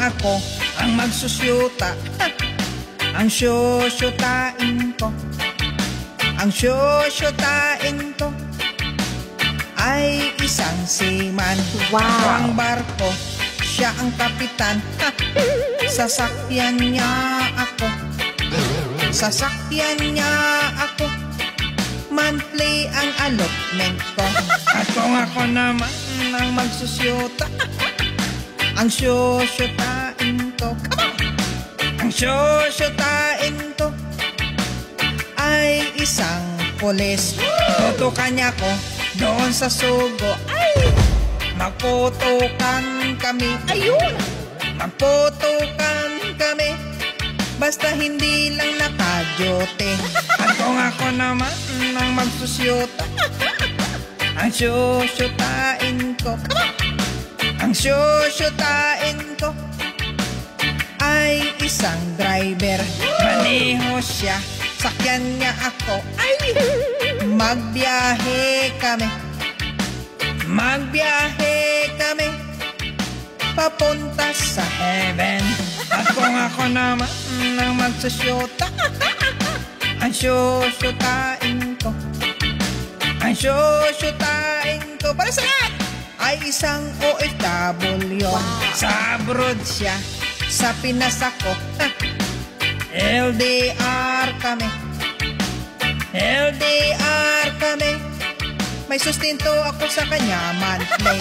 ako ang magsusyuta, ang syusyutain ko, ang syusyutain ko ay isang seaman. Wow. Ako ang barko, siya ang kapitan. Sasakyan niya ako, sasakyan niya ako. Monthly ang allotment ko. At kung ako naman ang magsusyuta, ang syusyutain ko, ang syusyutain ko ay isang pulis. Tutukan niya ko doon sa sugo. Ay! Magputukan kami. Ayun! Magputukan kami. Basta hindi lang nakajote. At kung ako naman ang magsusyuta, ang syusyutain ko, ang syusyutain ko ay isang driver. Maneho siya, sakyan niya ako. Ay! Magbiyahe kami, magbiyahe kami papunta sa heaven. At kung ako naman ang magsusyuta, ang syusyutain ko, ang syusyutain ko para sa lahat ay isang OFW. Sa abroad siya, sa Pinas ako. LDR kami, LDR kami. May sustento ako sa kanya monthly.